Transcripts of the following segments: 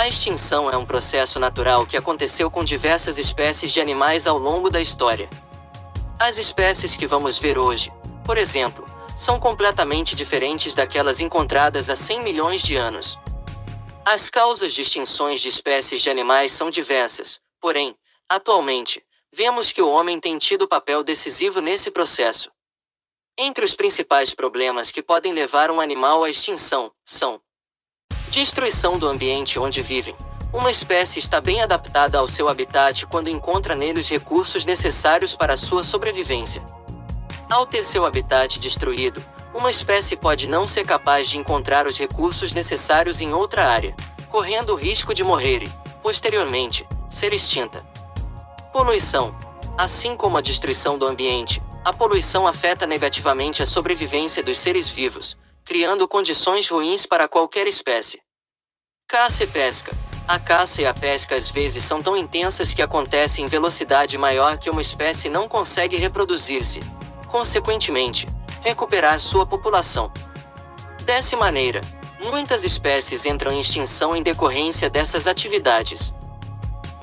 A extinção é um processo natural que aconteceu com diversas espécies de animais ao longo da história. As espécies que vamos ver hoje, por exemplo, são completamente diferentes daquelas encontradas há 100 milhões de anos. As causas de extinções de espécies de animais são diversas, porém, atualmente, vemos que o homem tem tido papel decisivo nesse processo. Entre os principais problemas que podem levar um animal à extinção, são: destruição do ambiente onde vivem. Uma espécie está bem adaptada ao seu habitat quando encontra nele os recursos necessários para a sua sobrevivência. Ao ter seu habitat destruído, uma espécie pode não ser capaz de encontrar os recursos necessários em outra área, correndo o risco de morrer e, posteriormente, ser extinta. Poluição. Assim como a destruição do ambiente, a poluição afeta negativamente a sobrevivência dos seres vivos, criando condições ruins para qualquer espécie. Caça e pesca. A caça e a pesca às vezes são tão intensas que acontecem em velocidade maior que uma espécie não consegue reproduzir-se, consequentemente, recuperar sua população. Dessa maneira, muitas espécies entram em extinção em decorrência dessas atividades.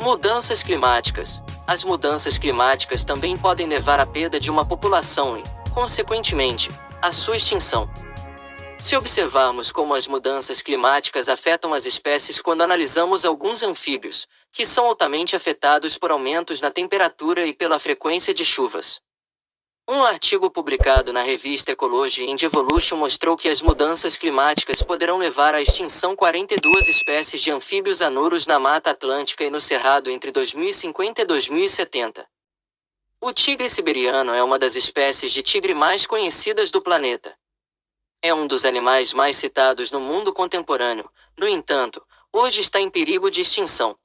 Mudanças climáticas. As mudanças climáticas também podem levar à perda de uma população e, consequentemente, à sua extinção. Se observarmos como as mudanças climáticas afetam as espécies quando analisamos alguns anfíbios, que são altamente afetados por aumentos na temperatura e pela frequência de chuvas. Um artigo publicado na revista Ecology and Evolution mostrou que as mudanças climáticas poderão levar à extinção 42 espécies de anfíbios anuros na Mata Atlântica e no Cerrado entre 2050 e 2070. O tigre siberiano é uma das espécies de tigre mais conhecidas do planeta. É um dos animais mais citados no mundo contemporâneo, no entanto, hoje está em perigo de extinção.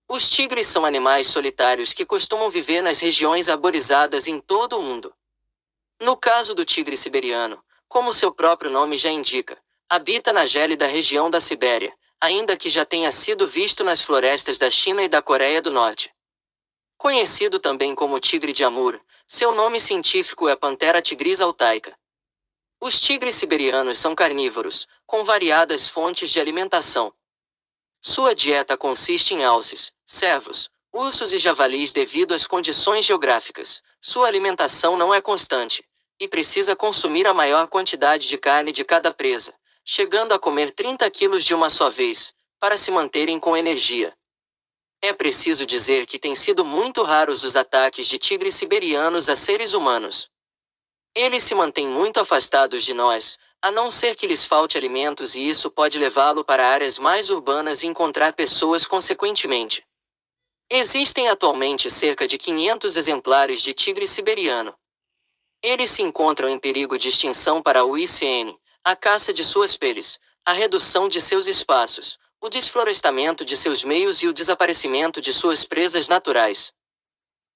Os tigres são animais solitários que costumam viver nas regiões arborizadas em todo o mundo. No caso do tigre siberiano, como seu próprio nome já indica, habita na gélida região da Sibéria, ainda que já tenha sido visto nas florestas da China e da Coreia do Norte. Conhecido também como tigre de Amur, seu nome científico é Panthera tigris altaica. Os tigres siberianos são carnívoros, com variadas fontes de alimentação. Sua dieta consiste em alces, cervos, ursos e javalis devido às condições geográficas. Sua alimentação não é constante, e precisa consumir a maior quantidade de carne de cada presa, chegando a comer 30 quilos de uma só vez, para se manterem com energia. É preciso dizer que têm sido muito raros os ataques de tigres siberianos a seres humanos. Eles se mantêm muito afastados de nós, a não ser que lhes falte alimentos, e isso pode levá-lo para áreas mais urbanas e encontrar pessoas consequentemente. Existem atualmente cerca de 500 exemplares de tigre siberiano. Eles se encontram em perigo de extinção para o ICN, a caça de suas peles, a redução de seus espaços, o desflorestamento de seus meios e o desaparecimento de suas presas naturais.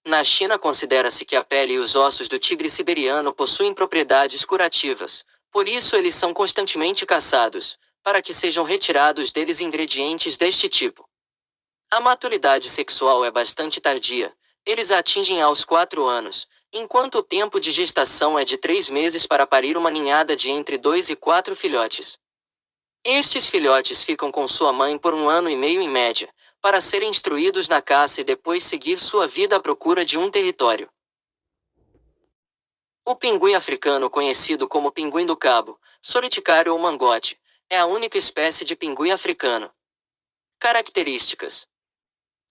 Na China considera-se que a pele e os ossos do tigre siberiano possuem propriedades curativas, por isso eles são constantemente caçados, para que sejam retirados deles ingredientes deste tipo. A maturidade sexual é bastante tardia, eles a atingem aos 4 anos, enquanto o tempo de gestação é de 3 meses para parir uma ninhada de entre 2 e 4 filhotes. Estes filhotes ficam com sua mãe por 1 ano e meio em média, para serem instruídos na caça e depois seguir sua vida à procura de um território. O pinguim africano, conhecido como pinguim do cabo, soliticário ou mangote, é a única espécie de pinguim africano. Características: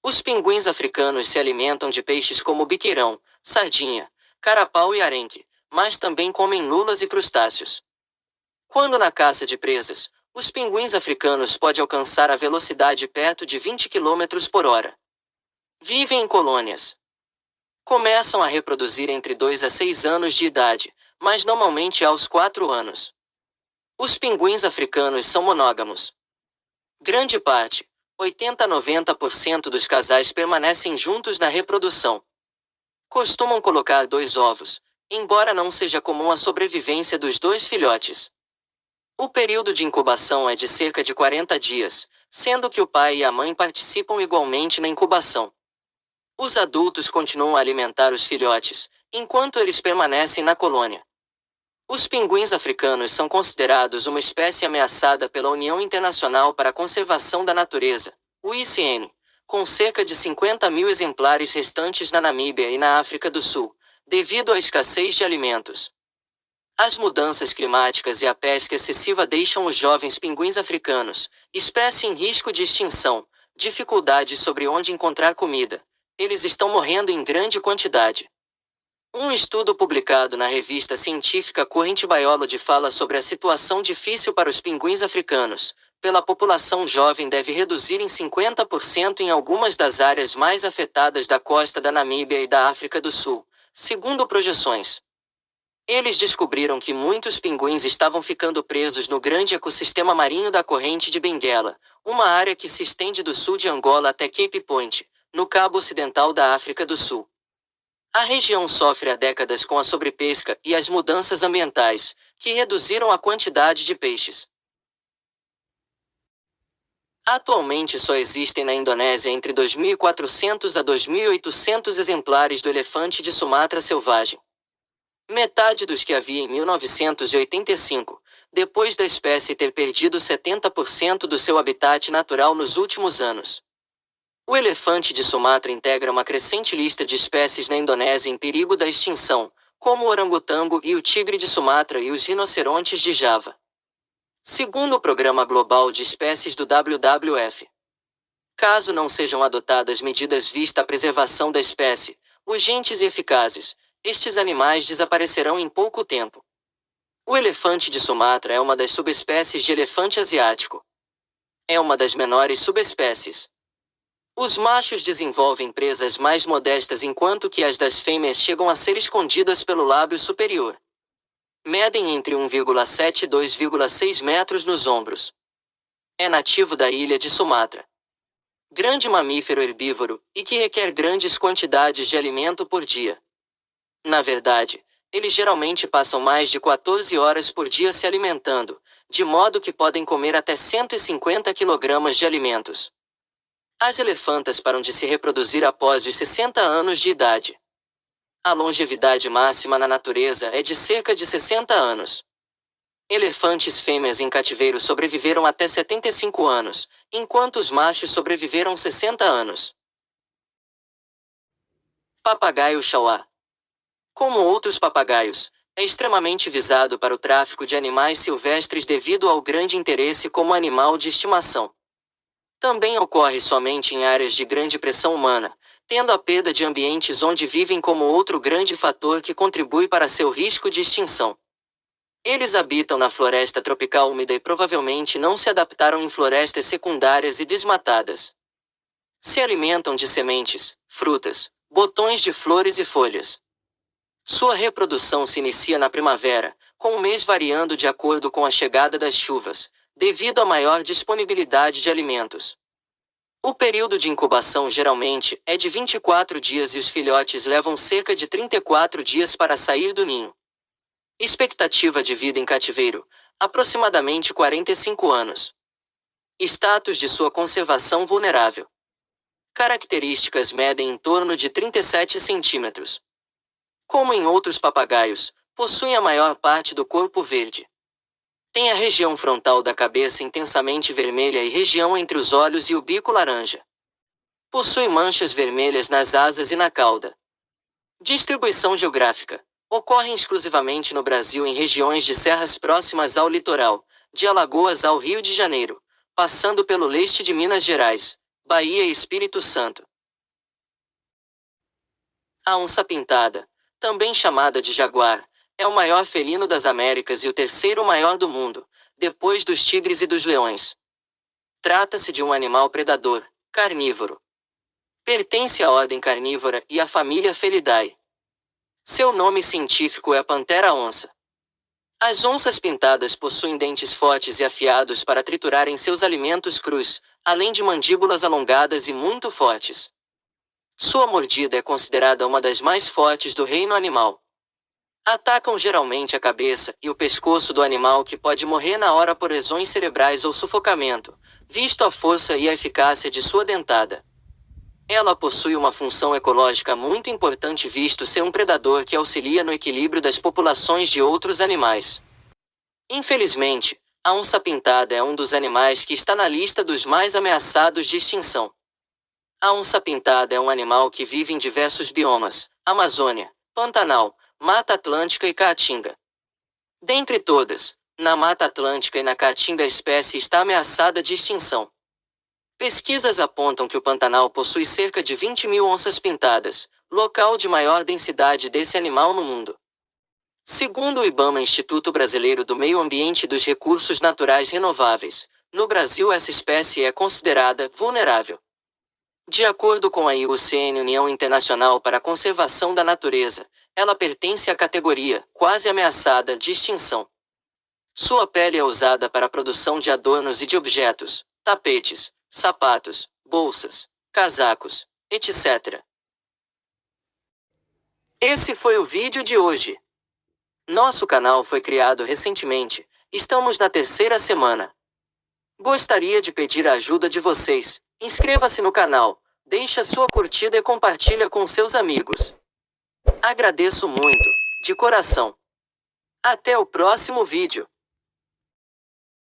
os pinguins africanos se alimentam de peixes como biqueirão, sardinha, carapau e arenque, mas também comem lulas e crustáceos. Quando na caça de presas, os pinguins africanos podem alcançar a velocidade perto de 20 km por hora. Vivem em colônias. Começam a reproduzir entre 2 a 6 anos de idade, mas normalmente aos 4 anos. Os pinguins africanos são monógamos. Grande parte, 80 a 90% dos casais permanecem juntos na reprodução. Costumam colocar 2 ovos, embora não seja comum a sobrevivência dos 2 filhotes. O período de incubação é de cerca de 40 dias, sendo que o pai e a mãe participam igualmente na incubação. Os adultos continuam a alimentar os filhotes, enquanto eles permanecem na colônia. Os pinguins africanos são considerados uma espécie ameaçada pela União Internacional para a Conservação da Natureza, UICN, com cerca de 50 mil exemplares restantes na Namíbia e na África do Sul, devido à escassez de alimentos. As mudanças climáticas e a pesca excessiva deixam os jovens pinguins africanos, espécie em risco de extinção, dificuldades sobre onde encontrar comida. Eles estão morrendo em grande quantidade. Um estudo publicado na revista científica Current Biology fala sobre a situação difícil para os pinguins africanos. Pela população jovem deve reduzir em 50% em algumas das áreas mais afetadas da costa da Namíbia e da África do Sul, segundo projeções. Eles descobriram que muitos pinguins estavam ficando presos no grande ecossistema marinho da corrente de Benguela, uma área que se estende do sul de Angola até Cape Point, no cabo ocidental da África do Sul. A região sofre há décadas com a sobrepesca e as mudanças ambientais, que reduziram a quantidade de peixes. Atualmente só existem na Indonésia entre 2.400 a 2.800 exemplares do elefante de Sumatra selvagem. Metade dos que havia em 1985, depois da espécie ter perdido 70% do seu habitat natural nos últimos anos. O elefante de Sumatra integra uma crescente lista de espécies na Indonésia em perigo da extinção, como o orangotango e o tigre de Sumatra e os rinocerontes de Java. Segundo o Programa Global de Espécies do WWF, caso não sejam adotadas medidas vista a preservação da espécie, urgentes e eficazes, estes animais desaparecerão em pouco tempo. O elefante de Sumatra é uma das subespécies de elefante asiático. É uma das menores subespécies. Os machos desenvolvem presas mais modestas enquanto que as das fêmeas chegam a ser escondidas pelo lábio superior. Medem entre 1,7 e 2,6 metros nos ombros. É nativo da ilha de Sumatra. Grande mamífero herbívoro, e que requer grandes quantidades de alimento por dia. Na verdade, eles geralmente passam mais de 14 horas por dia se alimentando, de modo que podem comer até 150 kg de alimentos. As elefantas param de se reproduzir após os 60 anos de idade. A longevidade máxima na natureza é de cerca de 60 anos. Elefantes fêmeas em cativeiro sobreviveram até 75 anos, enquanto os machos sobreviveram 60 anos. Papagaio chauá. Como outros papagaios, é extremamente visado para o tráfico de animais silvestres devido ao grande interesse como animal de estimação. Também ocorre somente em áreas de grande pressão humana, tendo a perda de ambientes onde vivem como outro grande fator que contribui para seu risco de extinção. Eles habitam na floresta tropical úmida e provavelmente não se adaptaram em florestas secundárias e desmatadas. Se alimentam de sementes, frutas, botões de flores e folhas. Sua reprodução se inicia na primavera, com o mês variando de acordo com a chegada das chuvas, devido à maior disponibilidade de alimentos. O período de incubação geralmente é de 24 dias e os filhotes levam cerca de 34 dias para sair do ninho. Expectativa de vida em cativeiro, aproximadamente 45 anos. Status de sua conservação vulnerável. Características medem em torno de 37 centímetros. Como em outros papagaios, possuem a maior parte do corpo verde. Tem a região frontal da cabeça intensamente vermelha e região entre os olhos e o bico laranja. Possui manchas vermelhas nas asas e na cauda. Distribuição geográfica. Ocorrem exclusivamente no Brasil em regiões de serras próximas ao litoral, de Alagoas ao Rio de Janeiro, passando pelo leste de Minas Gerais, Bahia e Espírito Santo. A onça-pintada, também chamada de jaguar, é o maior felino das Américas e o terceiro maior do mundo, depois dos tigres e dos leões. Trata-se de um animal predador, carnívoro. Pertence à ordem carnívora e à família Felidae. Seu nome científico é pantera onça. As onças pintadas possuem dentes fortes e afiados para triturarem seus alimentos crus, além de mandíbulas alongadas e muito fortes. Sua mordida é considerada uma das mais fortes do reino animal. Atacam geralmente a cabeça e o pescoço do animal, que pode morrer na hora por lesões cerebrais ou sufocamento, visto a força e a eficácia de sua dentada. Ela possui uma função ecológica muito importante visto ser um predador que auxilia no equilíbrio das populações de outros animais. Infelizmente, a onça-pintada é um dos animais que está na lista dos mais ameaçados de extinção. A onça-pintada é um animal que vive em diversos biomas: Amazônia, Pantanal, Mata Atlântica e Caatinga. Dentre todas, na Mata Atlântica e na Caatinga a espécie está ameaçada de extinção. Pesquisas apontam que o Pantanal possui cerca de 20.000 onças pintadas, local de maior densidade desse animal no mundo. Segundo o IBAMA, Instituto Brasileiro do Meio Ambiente e dos Recursos Naturais Renováveis, no Brasil essa espécie é considerada vulnerável. De acordo com a IUCN, União Internacional para a Conservação da Natureza, ela pertence à categoria quase ameaçada de extinção. Sua pele é usada para a produção de adornos e de objetos, tapetes, sapatos, bolsas, casacos, etc. Esse foi o vídeo de hoje. Nosso canal foi criado recentemente, estamos na 3ª semana. Gostaria de pedir a ajuda de vocês. Inscreva-se no canal, deixe a sua curtida e compartilha com seus amigos. Agradeço muito, de coração. Até o próximo vídeo.